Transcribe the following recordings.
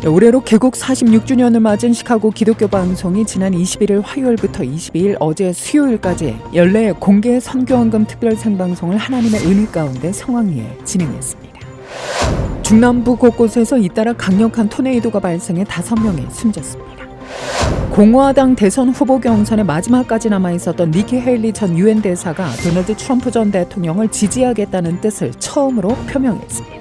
올해로 개국 46주년을 맞은 시카고 기독교 방송이 지난 21일 화요일부터 22일 어제 수요일까지 연례 공개 선교헌금 특별 생방송을 하나님의 은혜 가운데 성황리에 진행했습니다. 중남부 곳곳에서 잇따라 강력한 토네이도가 발생해 5명이 숨졌습니다. 공화당 대선 후보 경선의 마지막까지 남아있었던 니키 헤일리 전 유엔 대사가 도널드 트럼프 전 대통령을 지지하겠다는 뜻을 처음으로 표명했습니다.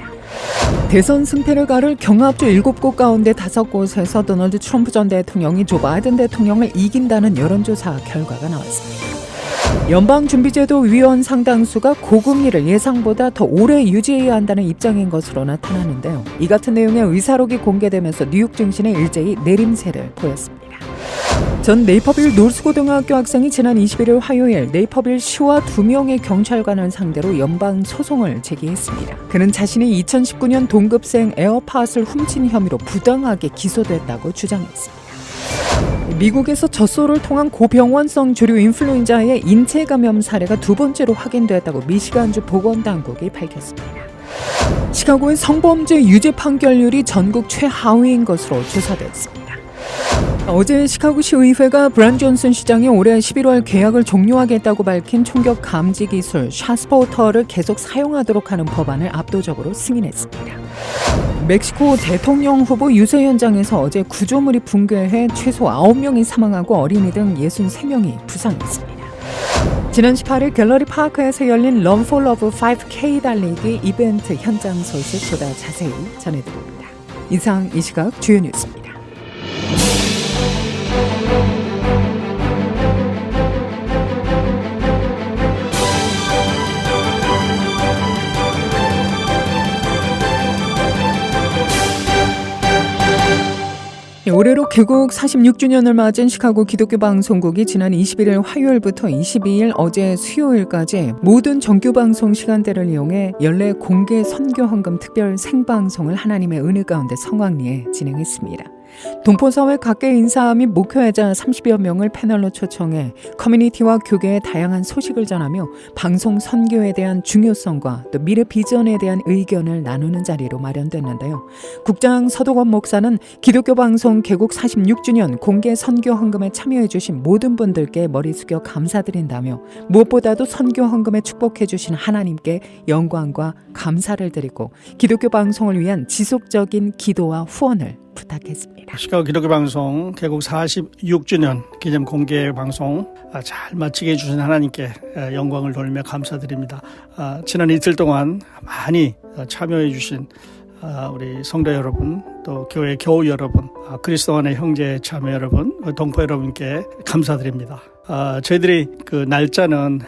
대선 승패를 가를 경합주 7곳 가운데 5곳에서 도널드 트럼프 전 대통령이 조 바이든 대통령을 이긴다는 여론조사 결과가 나왔습니다. 연방준비제도 위원 상당수가 고금리를 예상보다 더 오래 유지해야 한다는 입장인 것으로 나타나는데요. 이 같은 내용의 의사록이 공개되면서 뉴욕 증시는 일제히 내림세를 보였습니다. 전 네이퍼빌 노스고등학교 학생이 지난 21일 화요일 네이퍼빌 시와 2명의 경찰관을 상대로 연방 소송을 제기했습니다. 그는 자신이 2019년 동급생 에어팟을 훔친 혐의로 부당하게 기소됐다고 주장했습니다. 미국에서 젖소를 통한 고병원성 조류 인플루엔자의 인체 감염 사례가 2번째로 확인됐다고 미시간주 보건당국이 밝혔습니다. 시카고의 성범죄 유죄 판결률이 전국 최하위인 것으로 조사됐습니다. 어제 시카고시 의회가 브란 존슨 시장이 올해 11월 계약을 종료하겠다고 밝힌 총격 감지 기술 샷스포터를 계속 사용하도록 하는 법안을 압도적으로 승인했습니다. 멕시코 대통령 후보 유세 현장에서 어제 구조물이 붕괴해 최소 9명이 사망하고 어린이 등 63명이 부상했습니다. 지난 18일 갤러리 파크에서 열린 Run for Love 5K 달리기 이벤트 현장 소식 보다 자세히 전해드립니다. 이상 이 시각 주요 뉴스입니다. 올해로 개국 46주년을 맞은 시카고 기독교 방송국이 지난 21일 화요일부터 22일 어제 수요일까지 모든 정규 방송 시간대를 이용해 연례 공개 선교헌금 특별 생방송을 하나님의 은혜 가운데 성황리에 진행했습니다. 동포사회 각계 인사 및 목회자 30여 명을 패널로 초청해 커뮤니티와 교계의 다양한 소식을 전하며 방송 선교에 대한 중요성과 또 미래 비전에 대한 의견을 나누는 자리로 마련됐는데요. 국장 서도건 목사는 기독교 방송 개국 46주년 공개 선교 헌금에 참여해 주신 모든 분들께 머리 숙여 감사드린다며 무엇보다도 선교 헌금에 축복해 주신 하나님께 영광과 감사를 드리고 기독교 방송을 위한 지속적인 기도와 후원을 부탁했습니다. 시카고 기독교 방송 개국 46주년 기념 공개 방송 잘 마치게 해주신 하나님께 영광을 돌리며 감사드립니다. 지난 이틀 동안 많이 참여해 주신 우리 성도 여러분, 또 교회 교우 여러분, 그리스도 안의 형제 자매 여러분, 동포 여러분께 감사드립니다. 저희들이 그 날짜는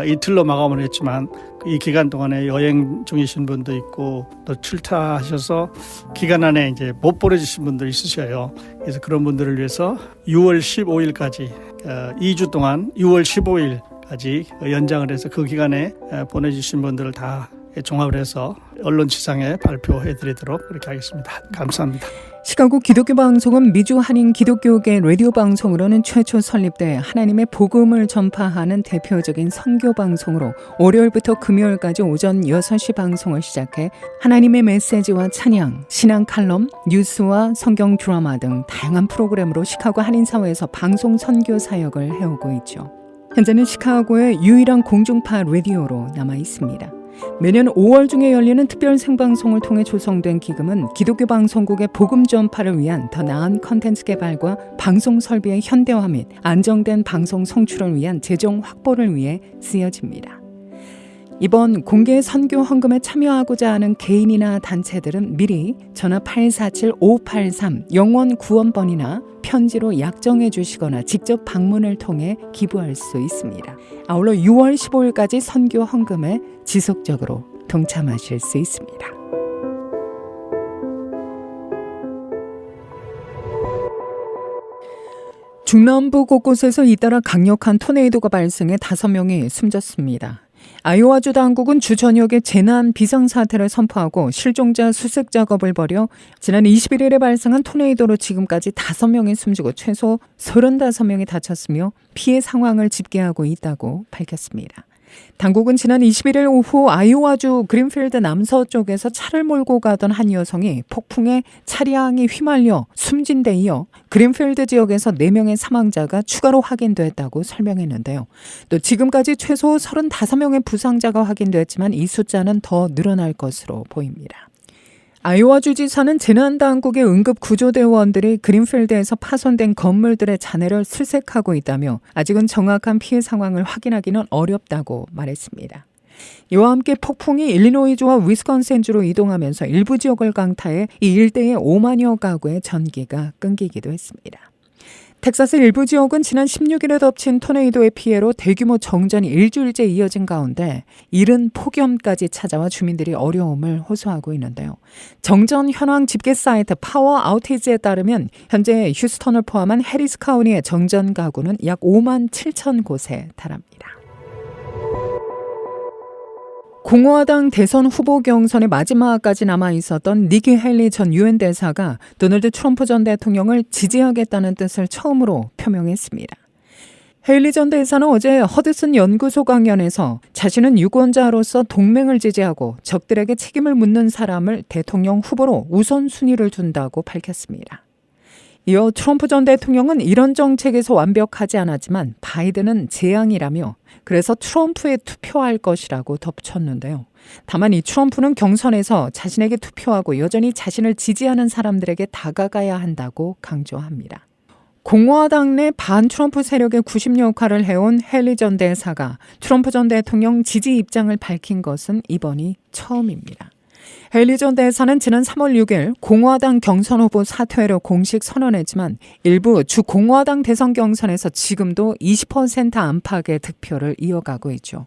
이틀로 마감을 했지만 이 기간 동안에 여행 중이신 분도 있고 또 출타하셔서 기간 안에 이제 못 보내주신 분도 있으셔요. 그래서 그런 분들을 위해서 6월 15일까지 2주 동안 6월 15일까지 연장을 해서 그 기간에 보내주신 분들을 다 종합을 해서 언론지상에 발표해드리도록 그렇게 하겠습니다. 감사합니다. 시카고 기독교 방송은 미주 한인 기독교계 라디오 방송으로는 최초 설립돼 하나님의 복음을 전파하는 대표적인 선교 방송으로 월요일부터 금요일까지 오전 6시 방송을 시작해 하나님의 메시지와 찬양, 신앙 칼럼, 뉴스와 성경 드라마 등 다양한 프로그램으로 시카고 한인사회에서 방송 선교 사역을 해오고 있죠. 현재는 시카고의 유일한 공중파 라디오로 남아 있습니다. 매년 5월 중에 열리는 특별 생방송을 통해 조성된 기금은 기독교 방송국의 복음 전파를 위한 더 나은 컨텐츠 개발과 방송 설비의 현대화 및 안정된 방송 송출을 위한 재정 확보를 위해 쓰여집니다. 이번 공개 선교 헌금에 참여하고자 하는 개인이나 단체들은 미리 전화 847-583 영원 구원번이나 편지로 약정해 주시거나 직접 방문을 통해 기부할 수 있습니다. 아울러 6월 15일까지 선교 헌금에 지속적으로 동참하실 수 있습니다. 중남부 곳곳에서 잇따라 강력한 토네이도가 발생해 5명이 숨졌습니다. 아이오와주 당국은 주 전역에 재난 비상사태를 선포하고 실종자 수색 작업을 벌여 지난 21일에 발생한 토네이도로 지금까지 5명이 숨지고 최소 35명이 다쳤으며 피해 상황을 집계하고 있다고 밝혔습니다. 당국은 지난 21일 오후 아이오와주 그린필드 남서쪽에서 차를 몰고 가던 한 여성이 폭풍에 차량이 휘말려 숨진 데 이어 그린필드 지역에서 4명의 사망자가 추가로 확인됐다고 설명했는데요. 또 지금까지 최소 35명의 부상자가 확인됐지만 이 숫자는 더 늘어날 것으로 보입니다. 아이오와 주지사는 재난당국의 응급구조대원들이 그린필드에서 파손된 건물들의 잔해를 수색하고 있다며 아직은 정확한 피해 상황을 확인하기는 어렵다고 말했습니다. 이와 함께 폭풍이 일리노이주와 위스콘신주로 이동하면서 일부 지역을 강타해 이 일대의 5만여 가구의 전기가 끊기기도 했습니다. 텍사스 일부 지역은 지난 16일에 덮친 토네이도의 피해로 대규모 정전이 일주일째 이어진 가운데 이른 폭염까지 찾아와 주민들이 어려움을 호소하고 있는데요. 정전 현황 집계 사이트 파워 아우티지에 따르면 현재 휴스턴을 포함한 해리스 카운티의 정전 가구는 약 5만 7천 곳에 달합니다. 공화당 대선 후보 경선의 마지막까지 남아있었던 니키 헬리 전 유엔 대사가 도널드 트럼프 전 대통령을 지지하겠다는 뜻을 처음으로 표명했습니다. 헬리 전 대사는 어제 허드슨 연구소 강연에서 자신은 유권자로서 동맹을 지지하고 적들에게 책임을 묻는 사람을 대통령 후보로 우선순위를 둔다고 밝혔습니다. 이어 트럼프 전 대통령은 이런 정책에서 완벽하지 않았지만 바이든은 재앙이라며 그래서 트럼프에 투표할 것이라고 덧붙였는데요. 다만 이 트럼프는 경선에서 자신에게 투표하고 여전히 자신을 지지하는 사람들에게 다가가야 한다고 강조합니다. 공화당 내 반트럼프 세력의 구심 역할을 해온 헬리 전 대사가 트럼프 전 대통령 지지 입장을 밝힌 것은 이번이 처음입니다. 헬리 전 대사는 지난 3월 6일 공화당 경선 후보 사퇴를 공식 선언했지만 일부 주 공화당 대선 경선에서 지금도 20% 안팎의 득표를 이어가고 있죠.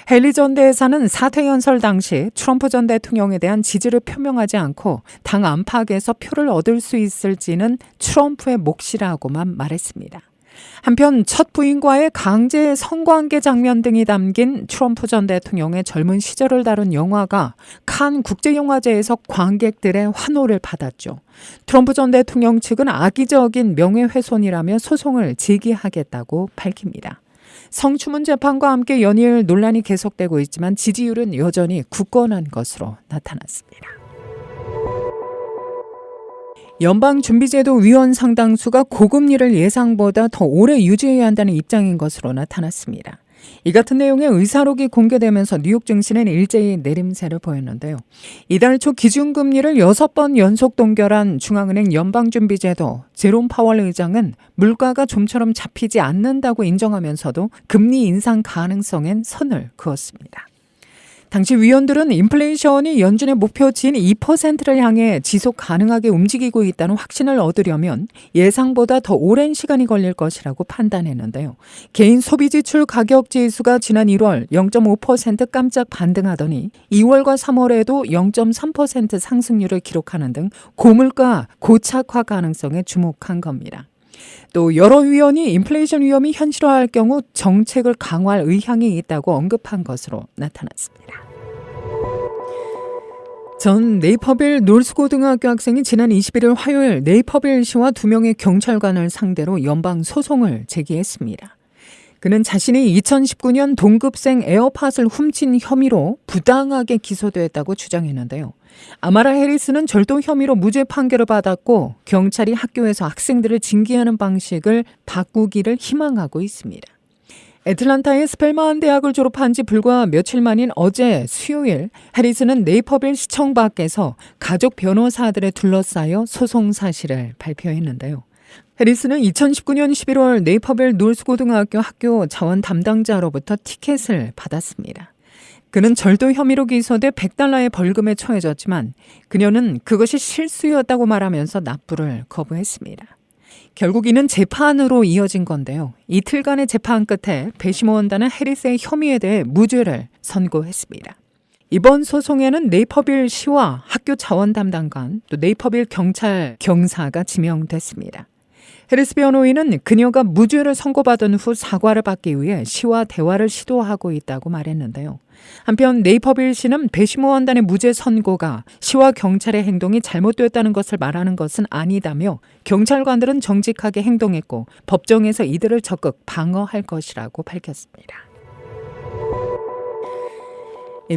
헬리 전 대사는 사퇴 연설 당시 트럼프 전 대통령에 대한 지지를 표명하지 않고 당 안팎에서 표를 얻을 수 있을지는 트럼프의 몫이라고만 말했습니다. 한편 첫 부인과의 강제 성관계 장면 등이 담긴 트럼프 전 대통령의 젊은 시절을 다룬 영화가 칸 국제영화제에서 관객들의 환호를 받았죠. 트럼프 전 대통령 측은 악의적인 명예훼손이라며 소송을 제기하겠다고 밝힙니다. 성추문 재판과 함께 연일 논란이 계속되고 있지만 지지율은 여전히 굳건한 것으로 나타났습니다. 연방준비제도 위원 상당수가 고금리를 예상보다 더 오래 유지해야 한다는 입장인 것으로 나타났습니다. 이 같은 내용의 의사록이 공개되면서 뉴욕 증시는 일제히 내림세를 보였는데요. 이달 초 기준금리를 6번 연속 동결한 중앙은행 연방준비제도 제롬 파월 의장은 물가가 좀처럼 잡히지 않는다고 인정하면서도 금리 인상 가능성엔 선을 그었습니다. 당시 위원들은 인플레이션이 연준의 목표치인 2%를 향해 지속 가능하게 움직이고 있다는 확신을 얻으려면 예상보다 더 오랜 시간이 걸릴 것이라고 판단했는데요. 개인 소비지출 가격지수가 지난 1월 0.5% 깜짝 반등하더니 2월과 3월에도 0.3% 상승률을 기록하는 등 고물가 고착화 가능성에 주목한 겁니다. 또 여러 위원이 인플레이션 위험이 현실화할 경우 정책을 강화할 의향이 있다고 언급한 것으로 나타났습니다. 전 네이퍼빌 놀스고등학교 학생이 지난 21일 화요일 네이퍼빌시와 2명의 경찰관을 상대로 연방 소송을 제기했습니다. 그는 자신이 2019년 동급생 에어팟을 훔친 혐의로 부당하게 기소됐다고 주장했는데요. 아마라 해리스는 절도 혐의로 무죄 판결을 받았고 경찰이 학교에서 학생들을 징계하는 방식을 바꾸기를 희망하고 있습니다. 애틀란타의 스펠만 대학을 졸업한 지 불과 며칠 만인 어제 수요일 해리스는 네이퍼빌 시청 밖에서 가족 변호사들에 둘러싸여 소송 사실을 발표했는데요. 해리스는 2019년 11월 네이퍼빌 놀스고등학교 학교 자원 담당자로부터 티켓을 받았습니다. 그는 절도 혐의로 기소돼 $100의 벌금에 처해졌지만 그녀는 그것이 실수였다고 말하면서 납부를 거부했습니다. 결국 이는 재판으로 이어진 건데요. 이틀간의 재판 끝에 배심원단은 해리스의 혐의에 대해 무죄를 선고했습니다. 이번 소송에는 네이퍼빌 시와 학교 자원 담당관, 또 네이퍼빌 경찰 경사가 지명됐습니다. 해리스 변호인은 그녀가 무죄를 선고받은 후 사과를 받기 위해 시와 대화를 시도하고 있다고 말했는데요. 한편 네이퍼빌 시는 배심원단의 무죄 선고가 시와 경찰의 행동이 잘못됐다는 것을 말하는 것은 아니다며 경찰관들은 정직하게 행동했고 법정에서 이들을 적극 방어할 것이라고 밝혔습니다.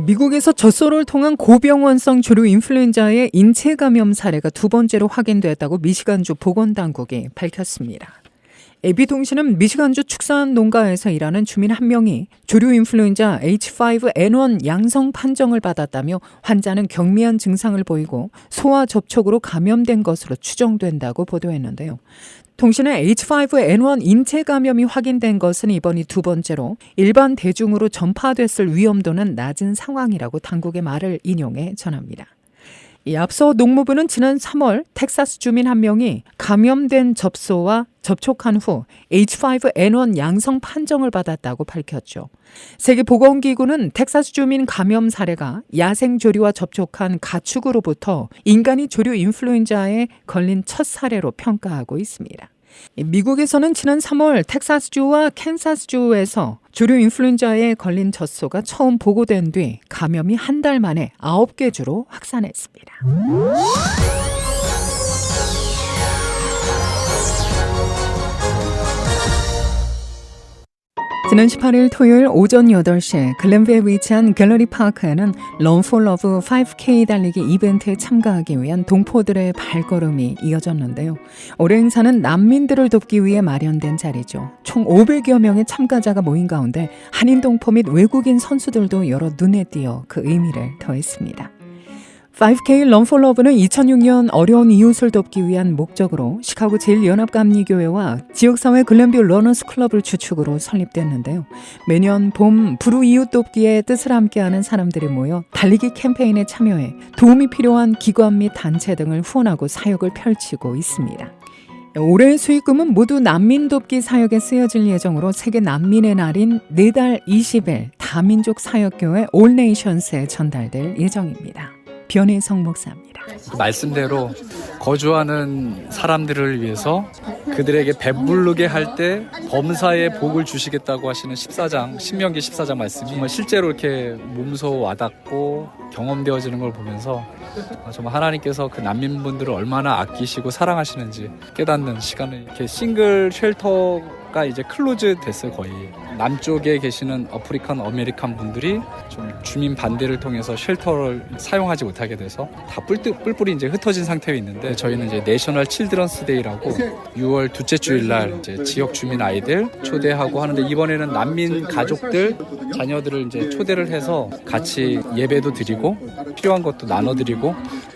미국에서 젖소를 통한 고병원성 조류 인플루엔자의 인체 감염 사례가 두 번째로 확인됐다고 미시간주 보건당국이 밝혔습니다. AB통신은 미시간주 축산 농가에서 일하는 주민 한 명이 조류 인플루엔자 H5N1 양성 판정을 받았다며 환자는 경미한 증상을 보이고 소와 접촉으로 감염된 것으로 추정된다고 보도했는데요. 통신은 H5N1 인체 감염이 확인된 것은 이번이 두 번째로 일반 대중으로 전파됐을 위험도는 낮은 상황이라고 당국의 말을 인용해 전합니다. 앞서 농무부는 지난 3월 텍사스 주민 한 명이 감염된 접소와 접촉한 후 H5N1 양성 판정을 받았다고 밝혔죠. 세계보건기구는 텍사스 주민 감염 사례가 야생 조류와 접촉한 가축으로부터 인간이 조류 인플루엔자에 걸린 첫 사례로 평가하고 있습니다. 미국에서는 지난 3월 텍사스주와 캔사스주에서 조류 인플루엔자에 걸린 젖소가 처음 보고된 뒤 감염이 한 달 만에 9개 주로 확산했습니다. 지난 18일 토요일 오전 8시 글렌비에 위치한 갤러리 파크에는 Run for Love 5K 달리기 이벤트에 참가하기 위한 동포들의 발걸음이 이어졌는데요. 올해 행사는 난민들을 돕기 위해 마련된 자리죠. 총 500여 명의 참가자가 모인 가운데 한인 동포 및 외국인 선수들도 여러 눈에 띄어 그 의미를 더했습니다. 5K Run for Love는 2006년 어려운 이웃을 돕기 위한 목적으로 시카고 제1연합감리교회와 지역사회 글렌뷰 러너스 클럽을 주축으로 설립됐는데요. 매년 봄 불우 이웃 돕기의 뜻을 함께하는 사람들이 모여 달리기 캠페인에 참여해 도움이 필요한 기관 및 단체 등을 후원하고 사역을 펼치고 있습니다. 올해의 수익금은 모두 난민 돕기 사역에 쓰여질 예정으로 세계 난민의 날인 내달 20일 다민족 사역교회 올네이션스에 전달될 예정입니다. 변혜성 목사입니다. 말씀대로 거주하는 사람들을 위해서 그들에게 배부르게 할 때 범사에 복을 주시겠다고 하시는 14장, 신명기 14장 말씀이 정말 실제로 이렇게 몸소 와닿고 경험되어지는 걸 보면서 정말 하나님께서 그 난민분들을 얼마나 아끼시고 사랑하시는지 깨닫는 시간을 이렇게 싱글 쉘터가 이제 클로즈 됐어요. 거의 남쪽에 계시는 아프리칸 아메리칸 분들이 좀 주민 반대를 통해서 쉘터를 사용하지 못하게 돼서 다 뿔뿔이 이제 흩어진 상태에 있는데 저희는 이제 내셔널 칠드런스 데이라고 6월 둘째 주일날 이제 지역 주민 아이들 초대하고 하는데 이번에는 난민 가족들 자녀들을 이제 초대를 해서 같이 예배도 드리고 필요한 것도 나눠드리고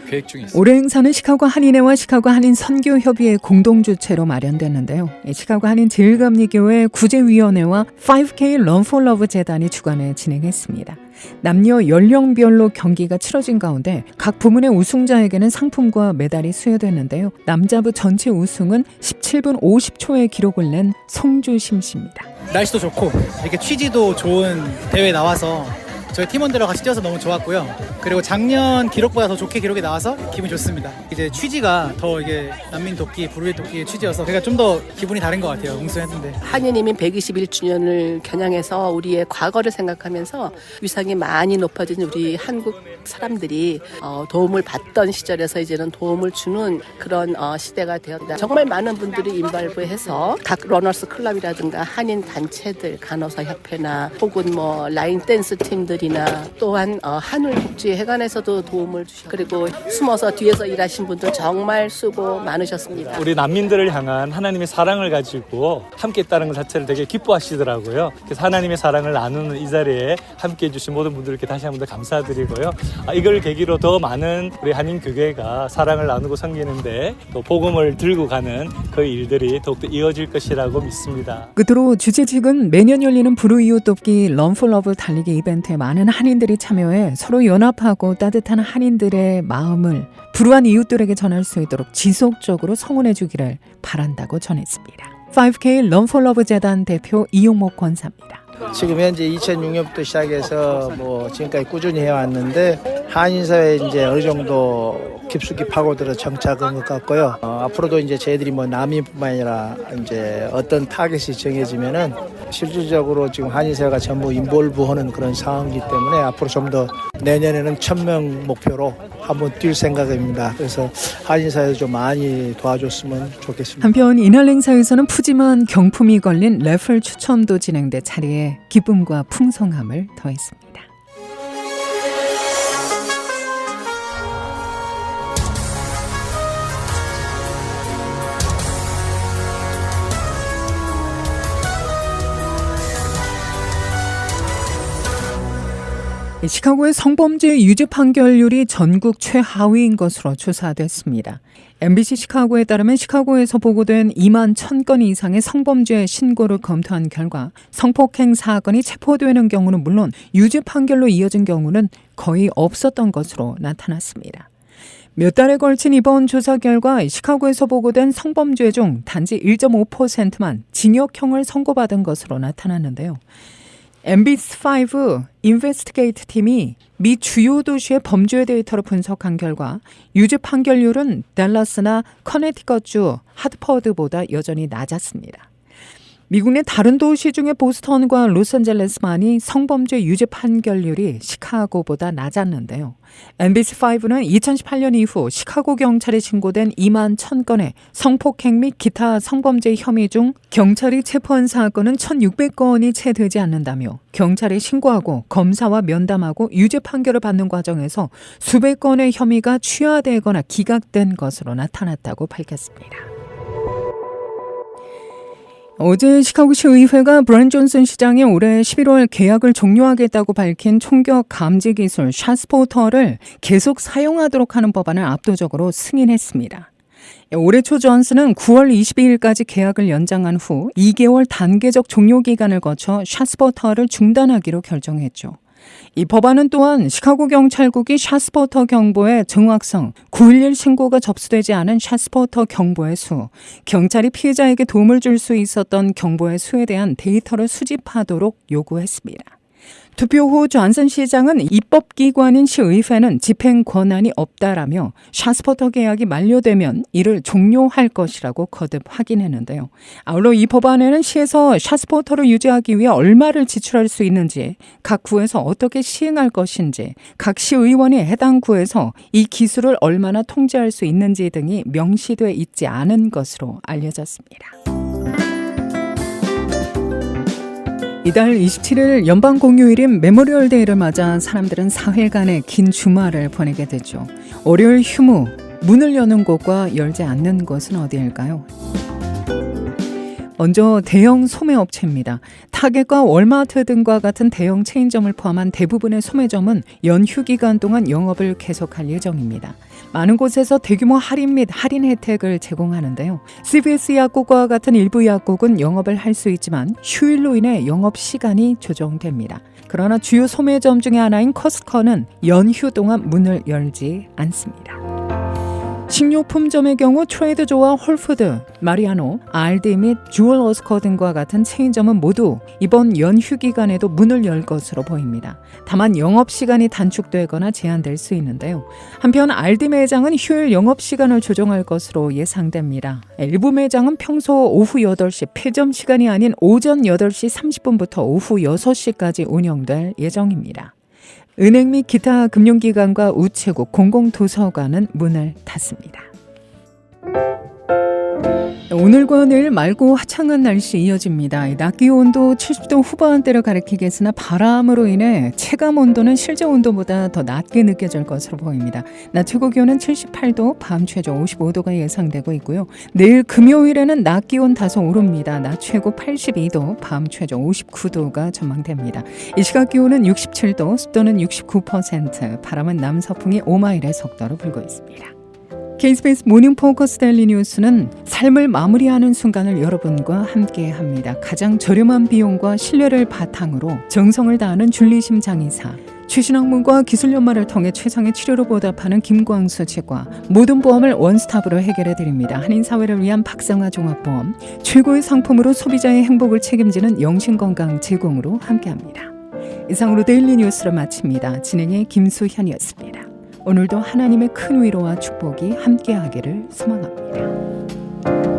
계획 중에 있습니다. 올해 행사는 시카고 한인회와 시카고 한인 선교협의회 공동 주최로 마련됐는데요. 시카고 한인 제일감리교회 구제위원회와 5K Run for Love 재단이 주관해 진행했습니다. 남녀 연령별로 경기가 치러진 가운데 각 부문의 우승자에게는 상품과 메달이 수여됐는데요. 남자부 전체 우승은 17분 50초의 기록을 낸 송주심 씨입니다. 날씨도 좋고 이렇게 취지도 좋은 대회에 나와서 저희 팀원들과 같이 뛰어서 너무 좋았고요. 그리고 작년 기록보다 더 좋게 기록이 나와서 기분이 좋습니다. 이제 취지가 더 이게 난민 돕기, 불우의 돕기의 취지여서 제가 좀 더 기분이 다른 것 같아요. 우승했는데. 한인이민 121주년을 겨냥해서 우리의 과거를 생각하면서 위상이 많이 높아진 우리 한국 사람들이 도움을 받던 시절에서 이제는 도움을 주는 그런 시대가 되었다. 정말 많은 분들이 인발부해서 각 러너스 클럽이라든가 한인 단체들, 간호사 협회나 혹은 뭐 라인 댄스 팀들이나 또한 한울복지회관에서도 도움을 주시고 그리고 숨어서 뒤에서 일하신 분들 정말 수고 많으셨습니다. 우리 난민들을 향한 하나님의 사랑을 가지고 함께 있다는 것 자체를 되게 기뻐하시더라고요. 그래서 하나님의 사랑을 나누는 이 자리에 함께 해주신 모든 분들께 다시 한번 더 감사드리고요. 이걸 계기로 더 많은 우리 한인교회가 사랑을 나누고 섬기는데 또 복음을 들고 가는 그 일들이 더욱더 이어질 것이라고 믿습니다. 끝으로 주최 측은 매년 열리는 불우 이웃 돕기 Run for Love 달리기 이벤트에 많은 한인들이 참여해 서로 연합하고 따뜻한 한인들의 마음을 불우한 이웃들에게 전할 수 있도록 지속적으로 성원해 주기를 바란다고 전했습니다. 5K Run for Love 재단 대표 이용목 권사입니다. 지금 현재 2006년부터 시작해서 지금까지 꾸준히 해왔는데 한인사회에 이제 어느 정도 깊숙이 파고들어 정착한 것 같고요. 앞으로도 이제 저희들이 난민뿐만 아니라 이제 어떤 타겟이 정해지면은 실질적으로 지금 한인사회가 전부 인볼브하는 그런 상황이기 때문에 앞으로 좀 더 내년에는 1000명 목표로 한번 뛸 생각입니다. 그래서 한인사회도 좀 많이 도와줬으면 좋겠습니다. 한편 이날 행사에서는 푸짐한 경품이 걸린 래플 추첨도 진행돼 자리에 기쁨과 풍성함을 더했습니다. 시카고의 성범죄 유죄 판결률이 전국 최하위인 것으로 조사됐습니다. MBC 시카고에 따르면 시카고에서 보고된 2만 1,000건 이상의 성범죄 신고를 검토한 결과 성폭행 사건이 체포되는 경우는 물론 유죄 판결로 이어진 경우는 거의 없었던 것으로 나타났습니다. 몇 달에 걸친 이번 조사 결과 시카고에서 보고된 성범죄 중 단지 1.5%만 징역형을 선고받은 것으로 나타났는데요. MBS5 인베스티게이트 팀이 미 주요 도시의 범죄 데이터를 분석한 결과 유죄 판결률은 댈러스나 커네티컷주 하드퍼드보다 여전히 낮았습니다. 미국 내 다른 도시 중에 보스턴과 로스앤젤레스만이 성범죄 유죄 판결률이 시카고보다 낮았는데요. MBC5는 2018년 이후 시카고 경찰에 신고된 2만 1,000건의 성폭행 및 기타 성범죄 혐의 중 경찰이 체포한 사건은 1,600건이 채 되지 않는다며 경찰이 신고하고 검사와 면담하고 유죄 판결을 받는 과정에서 수백 건의 혐의가 취하되거나 기각된 것으로 나타났다고 밝혔습니다. 어제 시카고시 의회가 브랜 존슨 시장이 올해 11월 계약을 종료하겠다고 밝힌 총격 감지 기술 샷스포터를 계속 사용하도록 하는 법안을 압도적으로 승인했습니다. 올해 초 존슨은 9월 22일까지 계약을 연장한 후 2개월 단계적 종료 기간을 거쳐 샷스포터를 중단하기로 결정했죠. 이 법안은 또한 시카고 경찰국이 샷스포터 경보의 정확성, 911 신고가 접수되지 않은 샷스포터 경보의 수, 경찰이 피해자에게 도움을 줄 수 있었던 경보의 수에 대한 데이터를 수집하도록 요구했습니다. 투표 후 존슨 시장은 입법기관인 시의회는 집행 권한이 없다라며 샷스포터 계약이 만료되면 이를 종료할 것이라고 거듭 확인했는데요. 아울러 이 법안에는 시에서 샷스포터를 유지하기 위해 얼마를 지출할 수 있는지, 각 구에서 어떻게 시행할 것인지, 각 시의원이 해당 구에서 이 기술을 얼마나 통제할 수 있는지 등이 명시돼 있지 않은 것으로 알려졌습니다. 이달 27일 연방공휴일인 메모리얼데이를 맞아 사람들은 사흘간의 긴 주말을 보내게 되죠. 월요일 휴무, 문을 여는 곳과 열지 않는 곳은 어디일까요? 먼저 대형 소매업체입니다. 타겟과 월마트 등과 같은 대형 체인점을 포함한 대부분의 소매점은 연휴 기간 동안 영업을 계속할 예정입니다. 많은 곳에서 대규모 할인 및 할인 혜택을 제공하는데요. CVS 약국과 같은 일부 약국은 영업을 할 수 있지만 휴일로 인해 영업 시간이 조정됩니다. 그러나 주요 소매점 중에 하나인 커스코는 연휴 동안 문을 열지 않습니다. 식료품점의 경우 트레이더조와 홀푸드, 마리아노, 알디 및 주얼어스코 등과 같은 체인점은 모두 이번 연휴 기간에도 문을 열 것으로 보입니다. 다만 영업시간이 단축되거나 제한될 수 있는데요. 한편 알디 매장은 휴일 영업시간을 조정할 것으로 예상됩니다. 일부 매장은 평소 오후 8시 폐점 시간이 아닌 오전 8시 30분부터 오후 6시까지 운영될 예정입니다. 은행 및 기타 금융기관과 우체국, 공공도서관은 문을 닫습니다. 오늘과 내일 맑고 화창한 날씨 이어집니다. 낮 기온도 70도 후반대를 가리키겠으나 바람으로 인해 체감 온도는 실제 온도보다 더 낮게 느껴질 것으로 보입니다. 낮 최고 기온은 78도, 밤 최저 55도가 예상되고 있고요. 내일 금요일에는 낮 기온 다소 오릅니다. 낮 최고 82도, 밤 최저 59도가 전망됩니다. 이 시각 기온은 67도, 습도는 69%, 바람은 남서풍이 5마일의 속도로 불고 있습니다. KBS 모닝 포커스 데일리 뉴스는 삶을 마무리하는 순간을 여러분과 함께합니다. 가장 저렴한 비용과 신뢰를 바탕으로 정성을 다하는 줄리심 장의사, 최신 학문과 기술 연마를 통해 최상의 치료로 보답하는 김광수 치과, 모든 보험을 원스톱으로 해결해드립니다. 한인사회를 위한 박상아 종합보험, 최고의 상품으로 소비자의 행복을 책임지는 영신건강 제공으로 함께합니다. 이상으로 데일리 뉴스를 마칩니다. 진행의 김수현이었습니다. 오늘도 하나님의 큰 위로와 축복이 함께하기를 소망합니다.